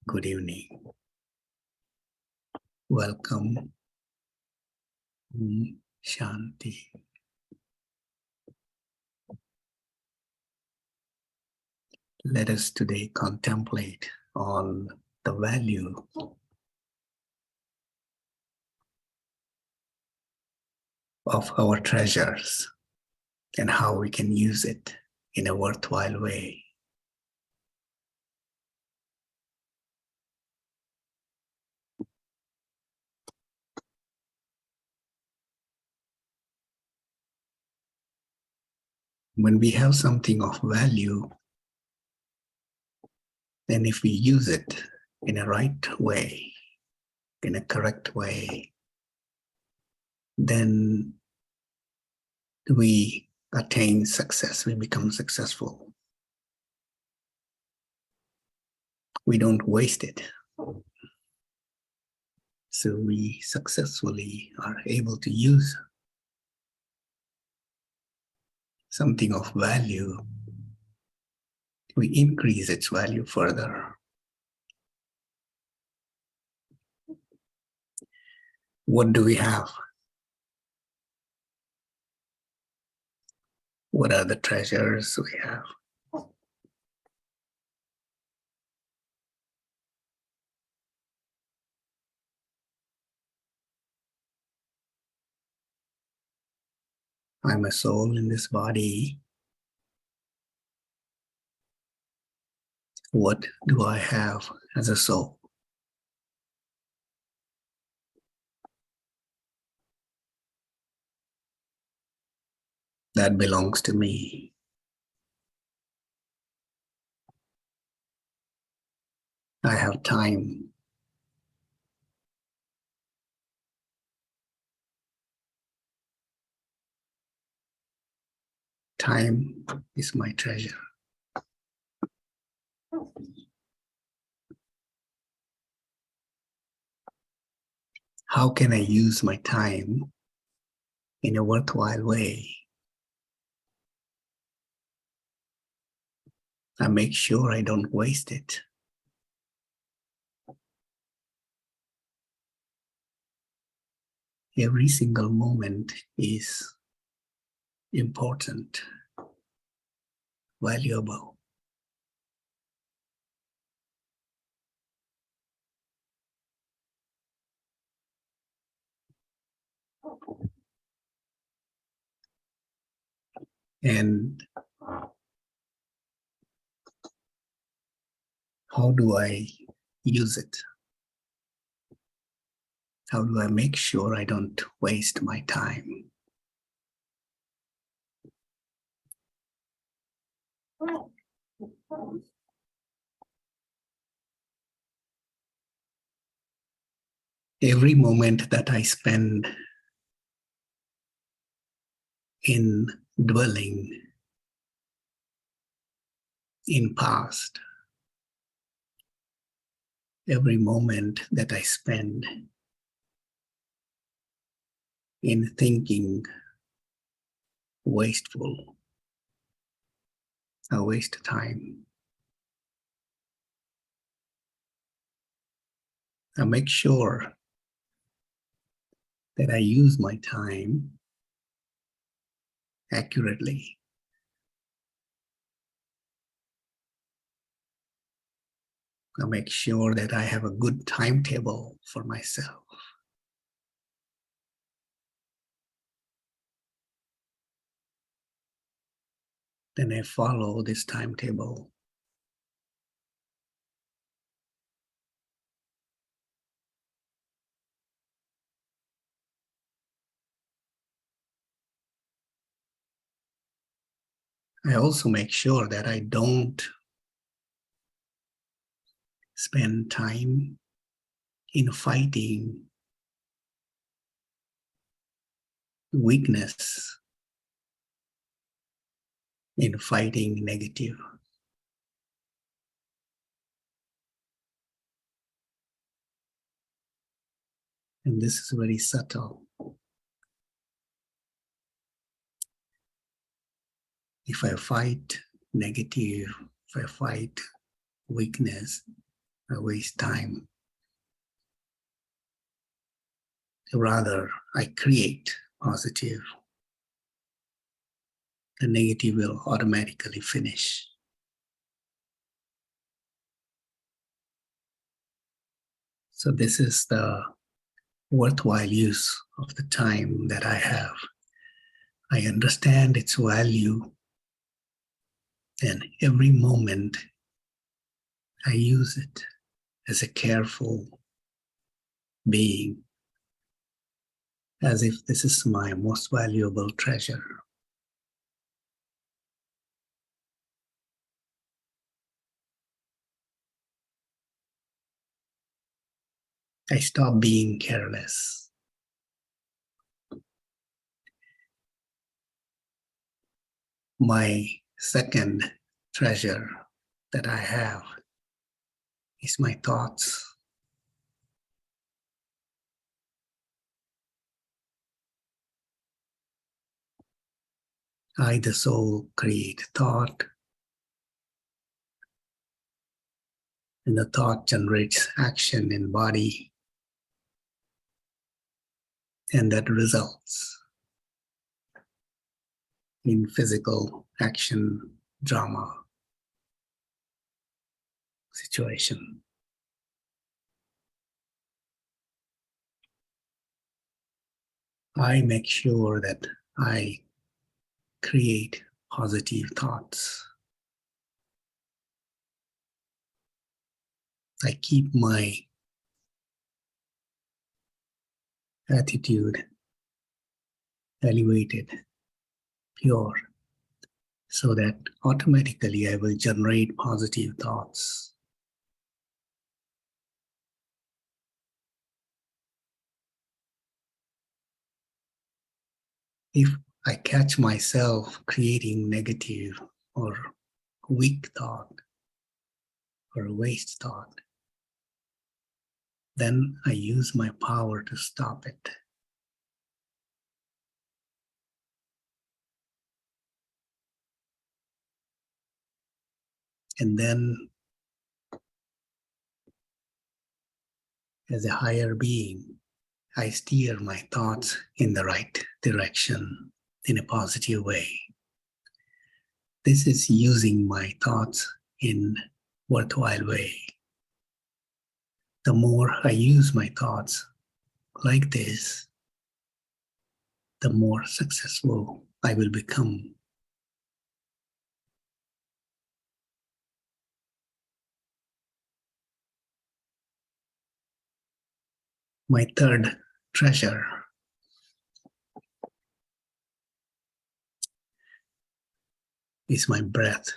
Good evening. Welcome. Shanti. Let us today contemplate on the value of our treasures and how we can use it in a worthwhile way. When we have something of value, then if we use it in a right way, in a correct way, then we attain success, we become successful. We don't waste it. So we successfully are able to use something of value. We increase its value further. What do we have? What are the treasures we have? I'm a soul in this body. What do I have as a soul? That belongs to me. I have time. Time is my treasure. How can I use my time in a worthwhile way? I make sure I don't waste it. Every single moment is important, valuable. And how do I use it? How do I make sure I don't waste my time? Every moment that I spend in dwelling in past, every moment that I spend in thinking wasteful, I waste time. I make sure that I use my time accurately. I make sure that I have a good timetable for myself. Then I follow this timetable. I also make sure that I don't spend time in fighting weakness, in fighting negative. And this is very subtle. If I fight negative, if I fight weakness, I waste time. Rather, I create positive. The negative will automatically finish. So this is the worthwhile use of the time that I have. I understand its value, and every moment I use it as a careful being, as if this is my most valuable treasure. I stop being careless. My second treasure that I have is my thoughts. I, the soul, create thought, and the thought generates action in body, and that results in physical action, drama, situation. I make sure that I create positive thoughts. I keep my attitude elevated, pure, so that automatically I will generate positive thoughts. If I catch myself creating negative or weak thought or waste thought, then I use my power to stop it. And then, as a higher being, I steer my thoughts in the right direction in a positive way. This is using my thoughts in a worthwhile way. The more I use my thoughts like this, the more successful I will become. My third treasure is my breath.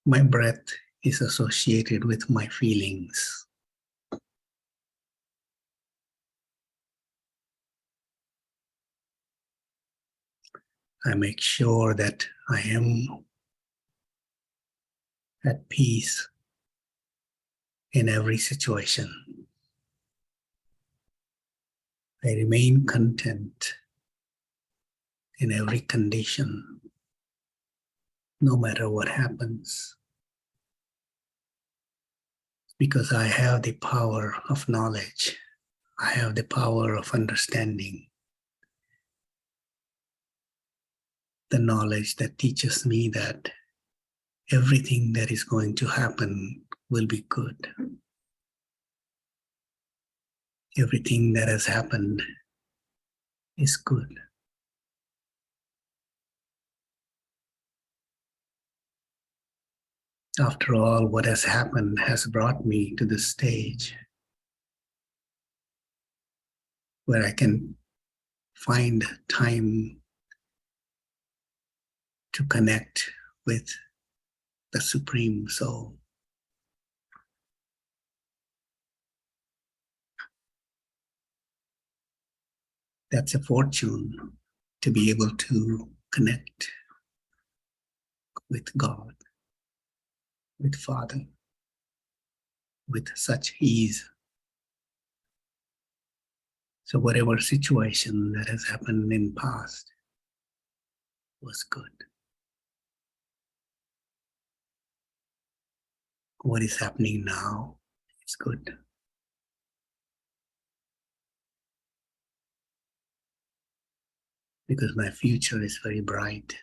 My breath is associated with my feelings. I make sure that I am at peace in every situation. I remain content in every condition, no matter what happens, because I have the power of knowledge. I have the power of understanding, the knowledge that teaches me that everything that is going to happen will be good. Everything that has happened is good. After all, what has happened has brought me to this stage where I can find time to connect with the Supreme Soul. That's a fortune, to be able to connect with God, with Father, with such ease. So whatever situation that has happened in past, was good. What is happening now is good. Because my future is very bright.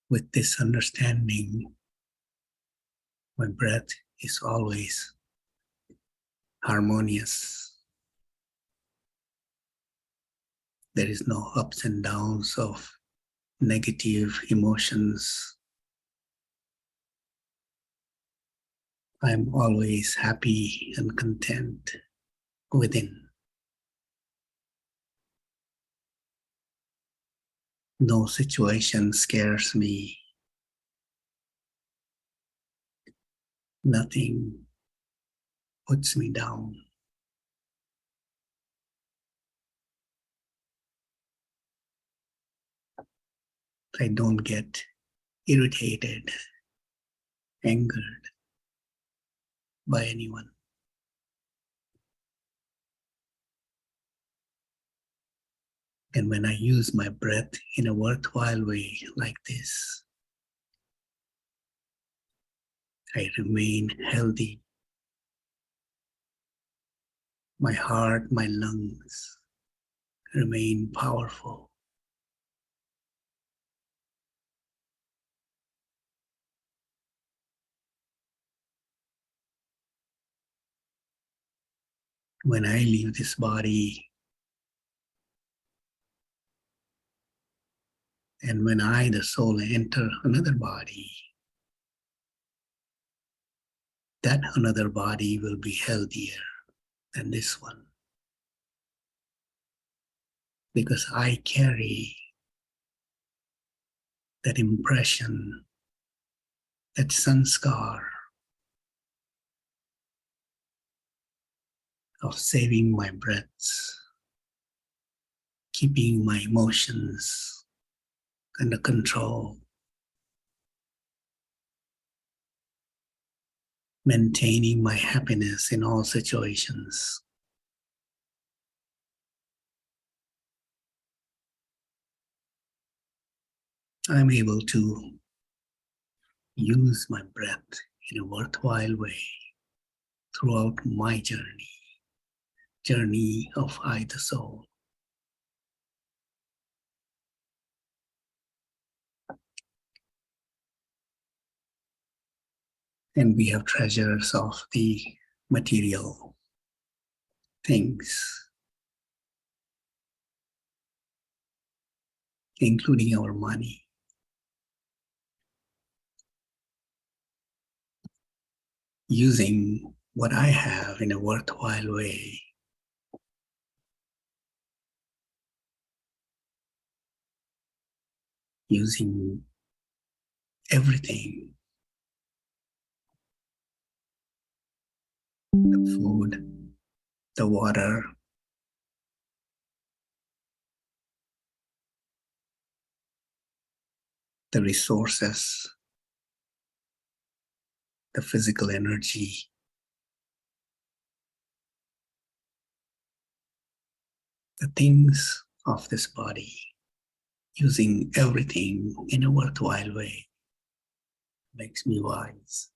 With this understanding, my breath is always harmonious. There is no ups and downs of negative emotions. I'm always happy and content within. No situation scares me. Nothing puts me down. I don't get irritated, angered by anyone. And when I use my breath in a worthwhile way like this, I remain healthy. My heart, my lungs remain powerful. When I leave this body, and when I, the soul, enter another body, that another body will be healthier than this one. Because I carry that impression, that sanskar of saving my breaths, keeping my emotions under control, maintaining my happiness in all situations. I'm able to use my breath in a worthwhile way throughout my journey of I, the soul. And we have treasures of the material things, including our money. Using what I have in a worthwhile way, using everything, the food, the water, the resources, the physical energy, the things of this body, using everything in a worthwhile way makes me wise.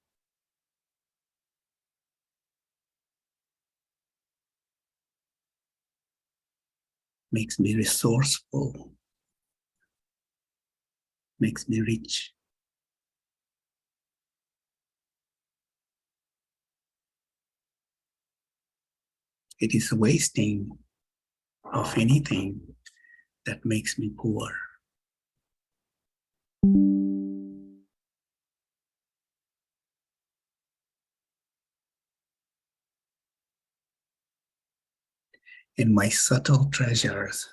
Makes me resourceful, makes me rich. It is a wasting of anything that makes me poor. And my subtle treasures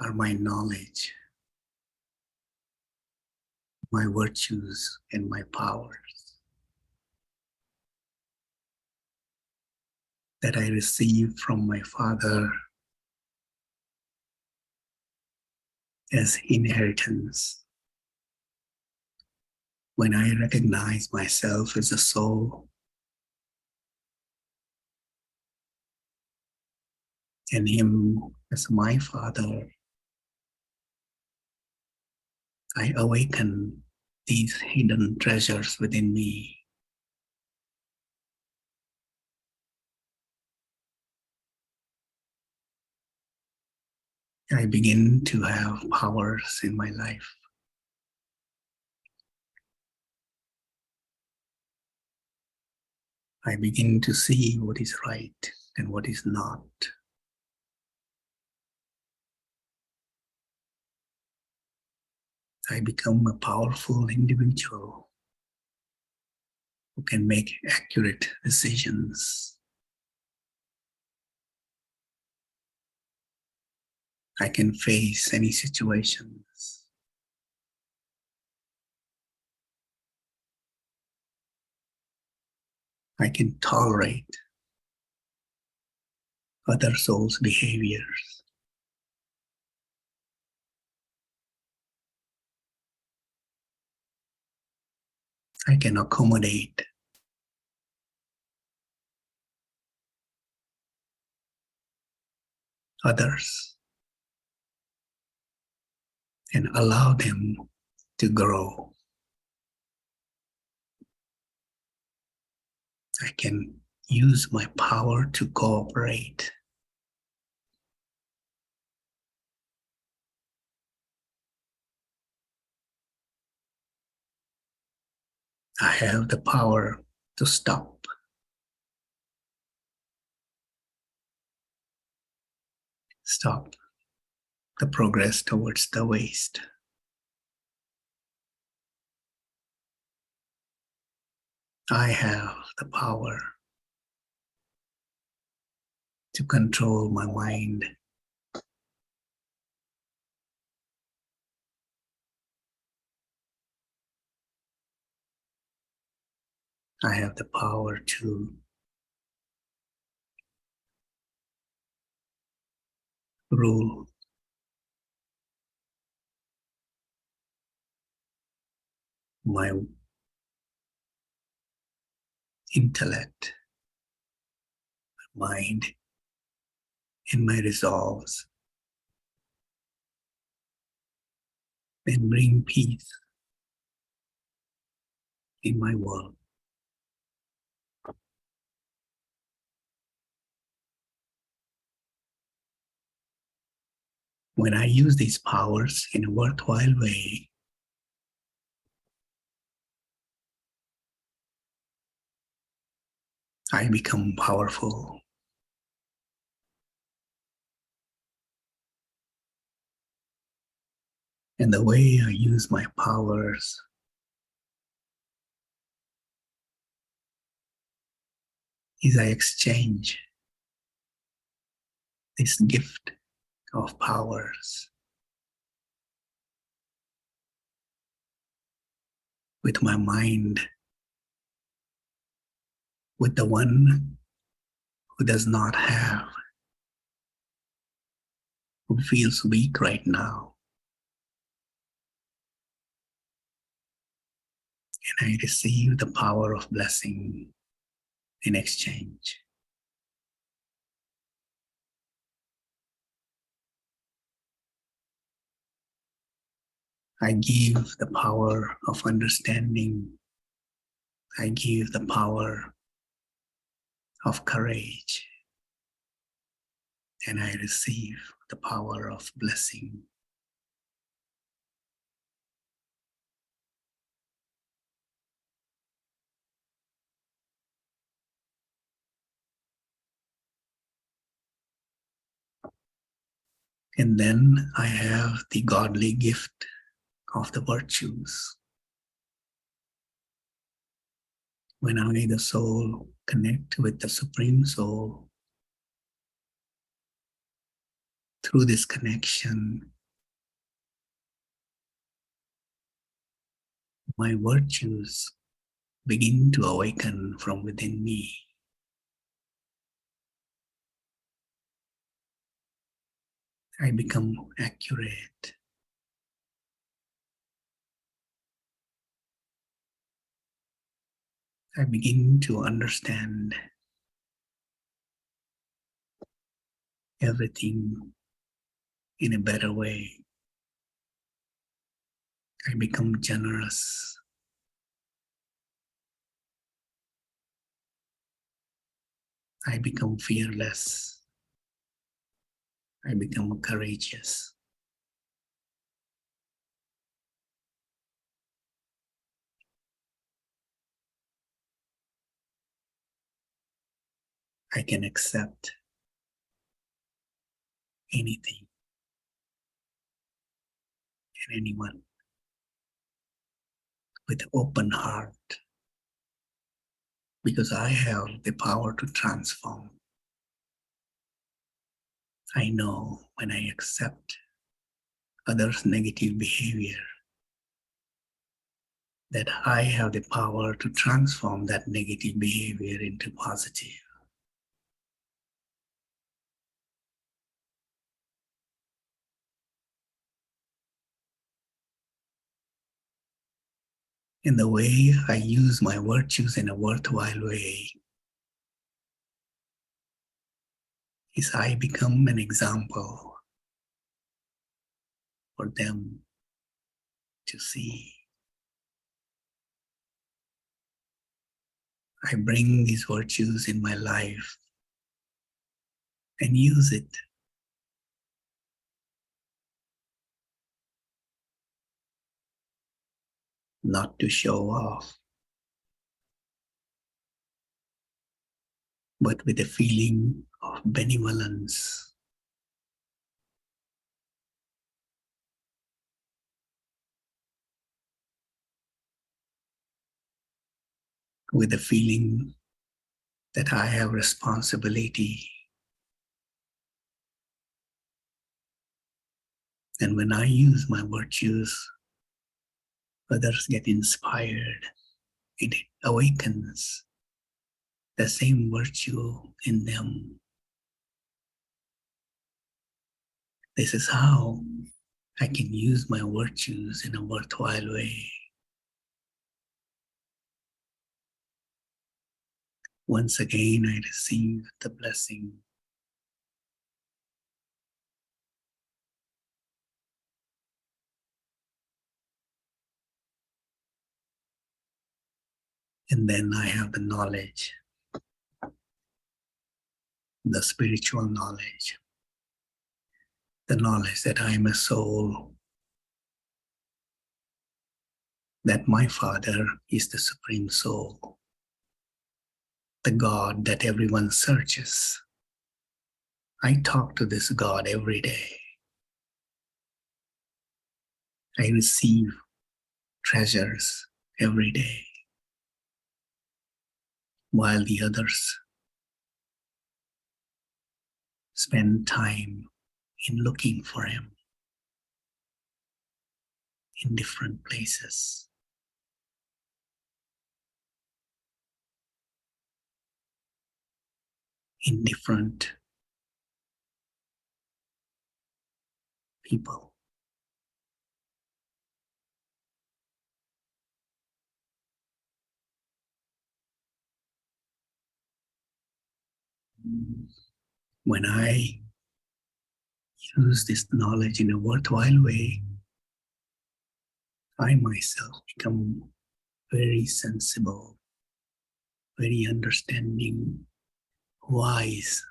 are my knowledge, my virtues, and my powers that I received from my Father as inheritance. When I recognize myself as a soul and Him as my Father, I awaken these hidden treasures within me. I begin to have powers in my life. I begin to see what is right and what is not. I become a powerful individual who can make accurate decisions. I can face any situations. I can tolerate other souls' behaviors. I can accommodate others and allow them to grow. I can use my power to cooperate. I have the power to stop the progress towards the waste. I have the power to control my mind. I have the power to rule my intellect, my mind, and my resolves, and bring peace in my world. When I use these powers in a worthwhile way, I become powerful. And the way I use my powers is I exchange this gift of powers with my mind, with the one who does not have, who feels weak right now. And I receive the power of blessing in exchange. I give the power of understanding. I give the power of courage. And I receive the power of blessing. And then I have the godly gift of the virtues. When I, the soul, connect with the Supreme Soul, through this connection, my virtues begin to awaken from within me. I become accurate. I begin to understand everything in a better way. I become generous. I become fearless. I become courageous. I can accept anything and anyone with an open heart because I have the power to transform. I know when I accept others' negative behavior that I have the power to transform that negative behavior into positive. And the way I use my virtues in a worthwhile way is I become an example for them to see. I bring these virtues in my life and use it not to show off, but with a feeling of benevolence. With a feeling that I have responsibility. And when I use my virtues, others get inspired. It awakens the same virtue in them. This is how I can use my virtues in a worthwhile way. Once again, I receive the blessing. And then I have the knowledge, the spiritual knowledge, the knowledge that I am a soul, that my Father is the Supreme Soul, the God that everyone searches. I talk to this God every day. I receive treasures every day, while the others spend time in looking for Him in different places. In different people. When I use this knowledge in a worthwhile way, I myself become very sensible, very understanding, wise.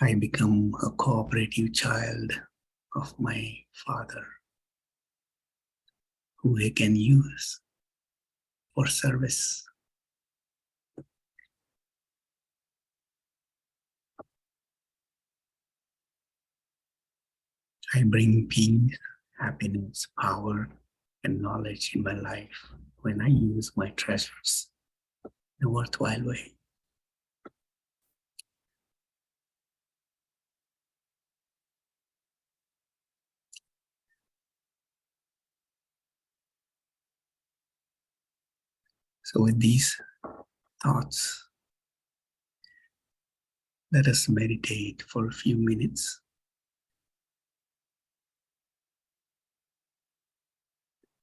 I become a cooperative child of my Father, who I can use for service. I bring peace, happiness, power, and knowledge in my life when I use my treasures in a worthwhile way. So with these thoughts, let us meditate for a few minutes.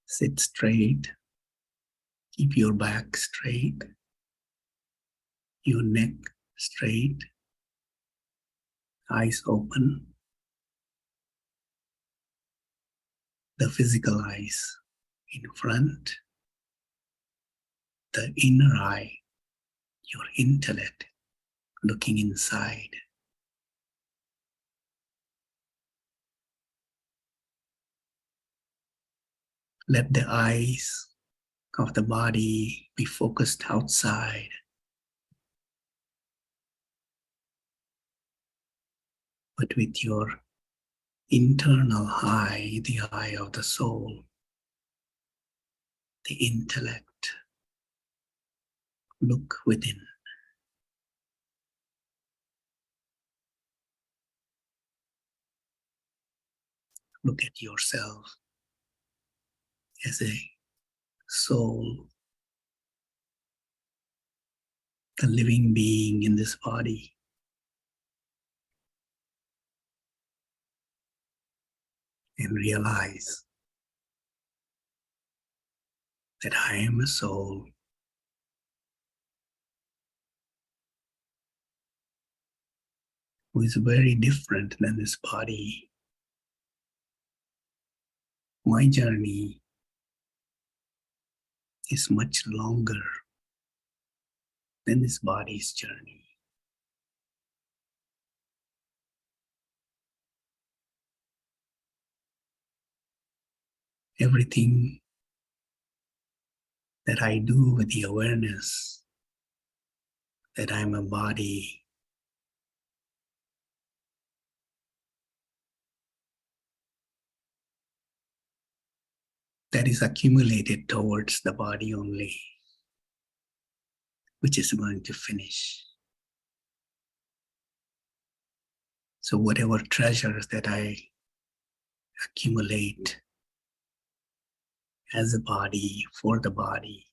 Sit straight Keep your back straight, your neck straight, eyes open, the physical eyes in front, the inner eye, your intellect looking inside. Let the eyes of the body be focused outside, but with your internal eye, the eye of the soul, the intellect, look within. Look at yourself as a soul, a living being in this body. And realize that I am a soul who is very different than this body. My journey is much longer than this body's journey. Everything that I do with the awareness that I'm a body, that is accumulated towards the body only, which is going to finish. So whatever treasures that I accumulate as a body, for the body,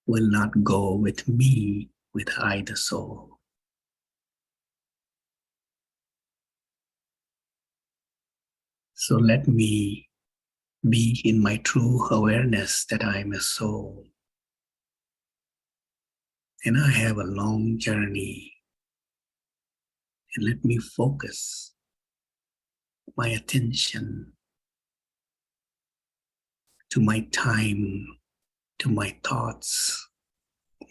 will not go with me, with I, the soul. So let me be in my true awareness that I am a soul. And I have a long journey. And let me focus my attention to my time, to my thoughts,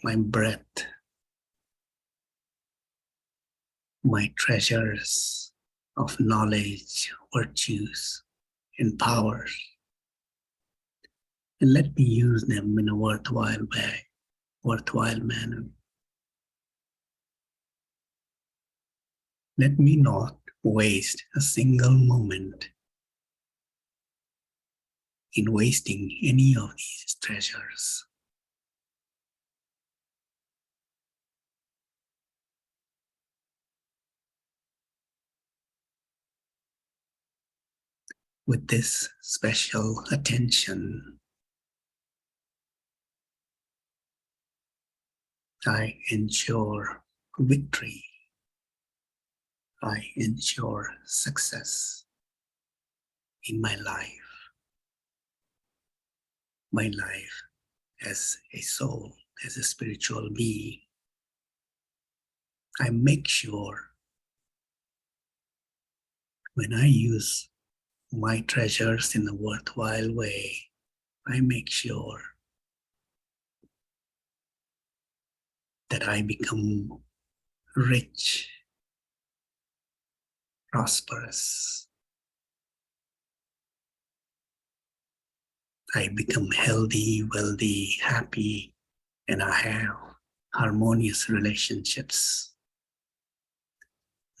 my breath, my treasures of knowledge, virtues, and powers. And let me use them in a worthwhile way, worthwhile manner. Let me not waste a single moment in wasting any of these treasures. With this special attention, I ensure victory. I ensure success in my life as a soul, as a spiritual being. I make sure when I use my treasures in a worthwhile way, I make sure that I become rich, prosperous. I become healthy, wealthy, happy, and I have harmonious relationships,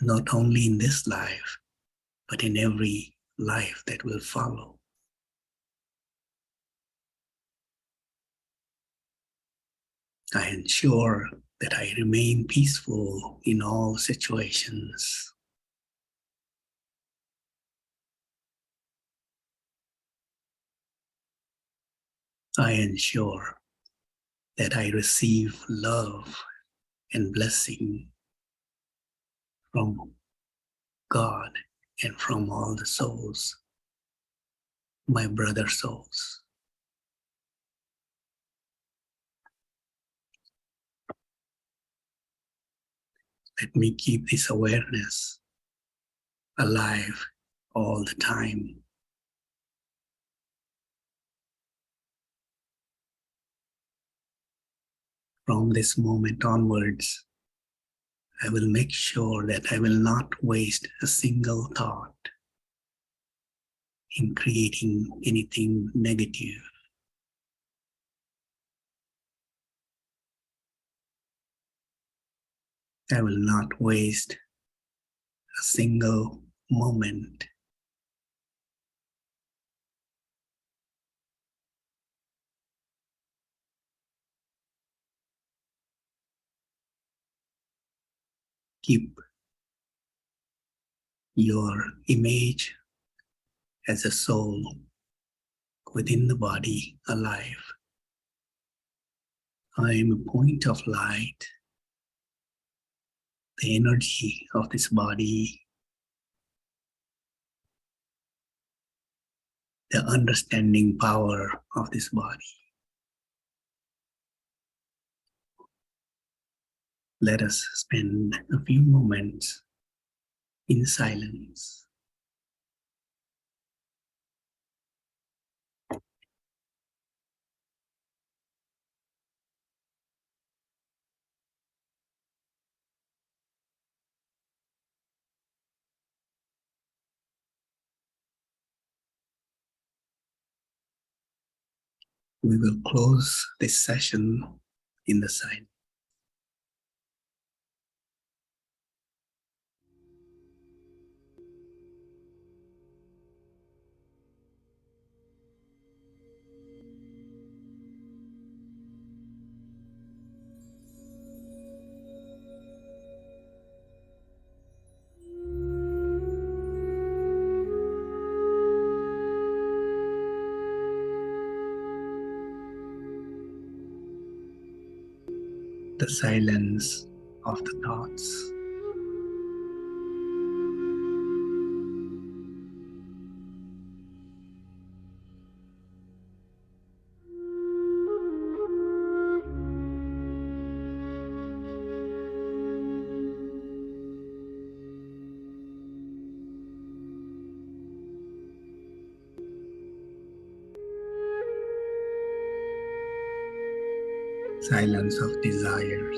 not only in this life, but in every life that will follow. I ensure that I remain peaceful in all situations. I ensure that I receive love and blessing from God and from all the souls, my brother souls. Let me keep this awareness alive all the time. From this moment onwards, I will make sure that I will not waste a single thought in creating anything negative. I will not waste a single moment keep your image as a soul within the body alive. I am a point of light. The energy of this body, the understanding power of this body. Let us spend a few moments in silence. We will close this session in the silence. The silence of the thoughts. Silence of desires.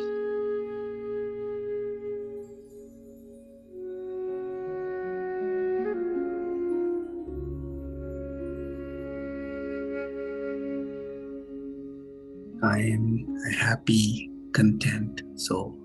I am a happy, content soul.